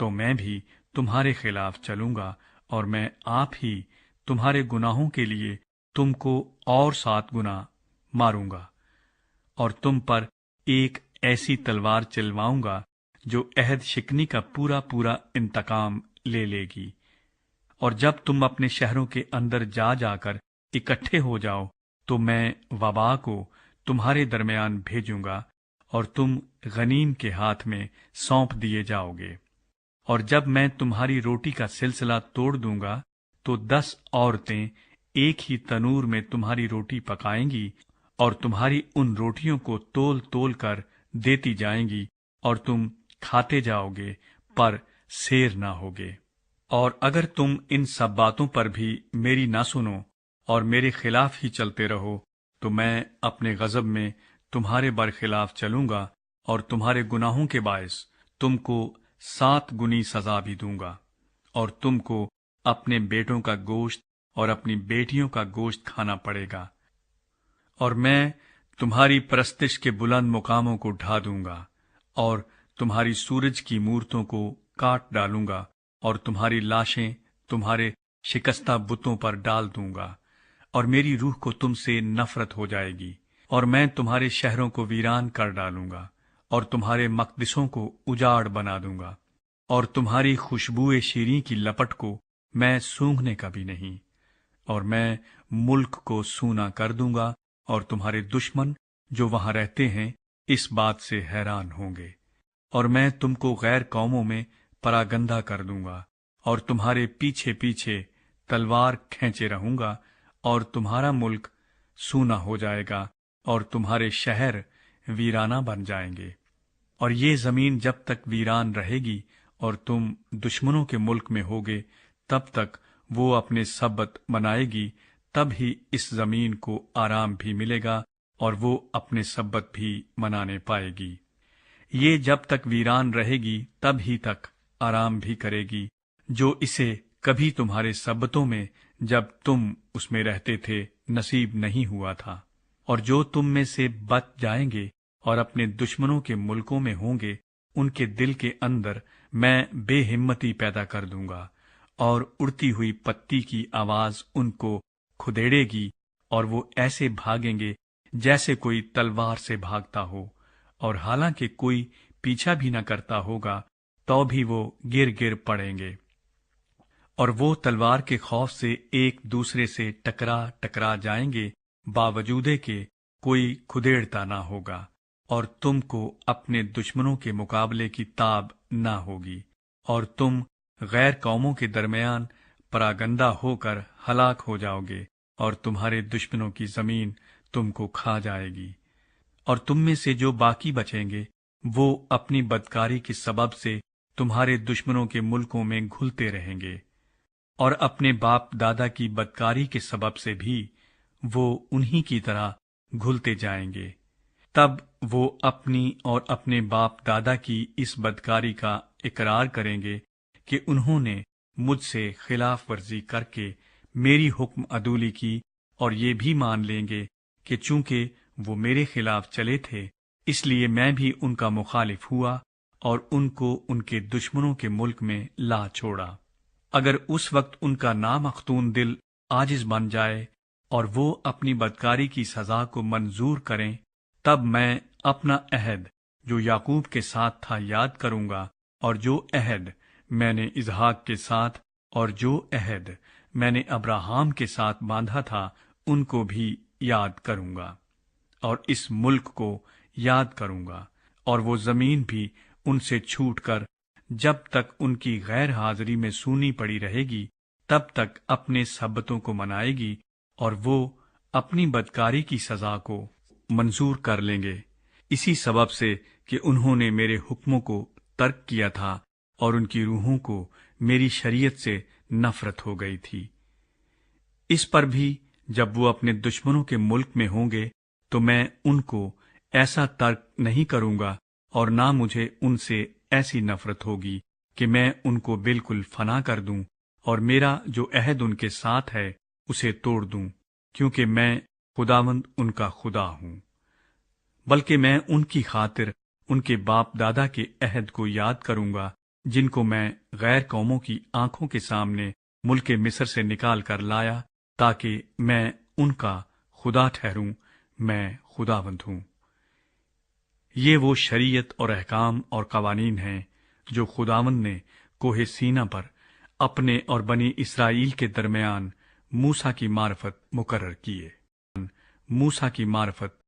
تو میں بھی تمہارے خلاف چلوں گا اور میں آپ ہی تمہارے گناہوں کے لیے تم کو اور 7 گنا ماروں گا، اور تم پر ایک ایسی تلوار چلواؤں گا جو عہد شکنی کا پورا پورا انتقام لے لے گی۔ اور جب تم اپنے شہروں کے اندر جا جا کر اکٹھے ہو جاؤ تو میں وبا کو تمہارے درمیان بھیجوں گا اور تم غنیم کے ہاتھ میں سونپ دیے جاؤ گے۔ اور جب میں تمہاری روٹی کا سلسلہ توڑ دوں گا تو 10 عورتیں ایک ہی تنور میں تمہاری روٹی پکائیں گی اور تمہاری ان روٹیوں کو تول تول کر دیتی جائیں گی اور تم کھاتے جاؤ گے پر سیر نہ ہوگے۔ اور اگر تم ان سب باتوں پر بھی میری نہ سنو اور میرے خلاف ہی چلتے رہو تو میں اپنے غضب میں تمہارے برخلاف چلوں گا اور تمہارے گناہوں کے باعث تم کو 7 گنی سزا بھی دوں گا، اور تم کو اپنے بیٹوں کا گوشت اور اپنی بیٹیوں کا گوشت کھانا پڑے گا، اور میں تمہاری پرستش کے بلند مقاموں کو ڈھا دوں گا اور تمہاری سورج کی مورتوں کو کاٹ ڈالوں گا اور تمہاری لاشیں تمہارے شکستہ بتوں پر ڈال دوں گا، اور میری روح کو تم سے نفرت ہو جائے گی، اور میں تمہارے شہروں کو ویران کر ڈالوں گا اور تمہارے مقدسوں کو اجاڑ بنا دوں گا، اور تمہاری خوشبوئے شیریں کی لپٹ کو میں سونگھنے کا بھی نہیں، اور میں ملک کو سونا کر دوں گا، اور تمہارے دشمن جو وہاں رہتے ہیں اس بات سے حیران ہوں گے، اور میں تم کو غیر قوموں میں پراگندہ کر دوں گا اور تمہارے پیچھے پیچھے تلوار کھینچے رہوں گا، اور تمہارا ملک سونا ہو جائے گا اور تمہارے شہر ویرانہ بن جائیں گے۔ اور یہ زمین جب تک ویران رہے گی اور تم دشمنوں کے ملک میں ہوگے تب تک وہ اپنے سبت منائے گی، تب ہی اس زمین کو آرام بھی ملے گا اور وہ اپنے سبت بھی منانے پائے گی۔ یہ جب تک ویران رہے گی تب ہی تک آرام بھی کرے گی، جو اسے کبھی تمہارے سبتوں میں جب تم اس میں رہتے تھے نصیب نہیں ہوا تھا۔ اور جو تم میں سے بچ جائیں گے اور اپنے دشمنوں کے ملکوں میں ہوں گے، ان کے دل کے اندر میں بے ہمتی پیدا کر دوں گا، اور اڑتی ہوئی پتی کی آواز ان کو کھدیڑے گی، اور وہ ایسے بھاگیں گے جیسے کوئی تلوار سے بھاگتا ہو، اور حالانکہ کوئی پیچھا بھی نہ کرتا ہوگا تو بھی وہ گر گر پڑیں گے، اور وہ تلوار کے خوف سے ایک دوسرے سے ٹکرا ٹکرا جائیں گے، باوجودے کہ کوئی کھدیڑتا نہ ہوگا، اور تم کو اپنے دشمنوں کے مقابلے کی تاب نہ ہوگی، اور تم غیر قوموں کے درمیان پراگندہ ہو کر ہلاک ہو جاؤ گے، اور تمہارے دشمنوں کی زمین تم کو کھا جائے گی، اور تم میں سے جو باقی بچیں گے وہ اپنی بدکاری کے سبب سے تمہارے دشمنوں کے ملکوں میں گھلتے رہیں گے، اور اپنے باپ دادا کی بدکاری کے سبب سے بھی وہ انہی کی طرح گھلتے جائیں گے۔ تب وہ اپنی اور اپنے باپ دادا کی اس بدکاری کا اقرار کریں گے کہ انہوں نے مجھ سے خلاف ورزی کر کے میری حکم عدولی کی، اور یہ بھی مان لیں گے کہ چونکہ وہ میرے خلاف چلے تھے اس لیے میں بھی ان کا مخالف ہوا اور ان کو ان کے دشمنوں کے ملک میں لا چھوڑا۔ اگر اس وقت ان کا نامختون دل عاجز بن جائے اور وہ اپنی بدکاری کی سزا کو منظور کریں، تب میں اپنا عہد جو یعقوب کے ساتھ تھا یاد کروں گا، اور جو عہد میں نے اسحاق کے ساتھ اور جو عہد میں نے ابراہام کے ساتھ باندھا تھا ان کو بھی یاد کروں گا، اور اس ملک کو یاد کروں گا، اور وہ زمین بھی ان سے چھوٹ کر جب تک ان کی غیر حاضری میں سونی پڑی رہے گی تب تک اپنے سبتوں کو منائے گی، اور وہ اپنی بدکاری کی سزا کو منظور کر لیں گے، اسی سبب سے کہ انہوں نے میرے حکموں کو ترک کیا تھا اور ان کی روحوں کو میری شریعت سے نفرت ہو گئی تھی۔ اس پر بھی جب وہ اپنے دشمنوں کے ملک میں ہوں گے تو میں ان کو ایسا ترک نہیں کروں گا، اور نہ مجھے ان سے ایسی نفرت ہوگی کہ میں ان کو بالکل فنا کر دوں اور میرا جو عہد ان کے ساتھ ہے اسے توڑ دوں، کیونکہ میں خداوند ان کا خدا ہوں۔ بلکہ میں ان کی خاطر ان کے باپ دادا کے عہد کو یاد کروں گا جن کو میں غیر قوموں کی آنکھوں کے سامنے ملک مصر سے نکال کر لایا تاکہ میں ان کا خدا ٹھہروں، میں خداوند ہوں۔ یہ وہ شریعت اور احکام اور قوانین ہیں جو خداوند نے کوہ سینا پر اپنے اور بنی اسرائیل کے درمیان موسیٰ کی معرفت مقرر کیے۔ موسیٰ کی معرفت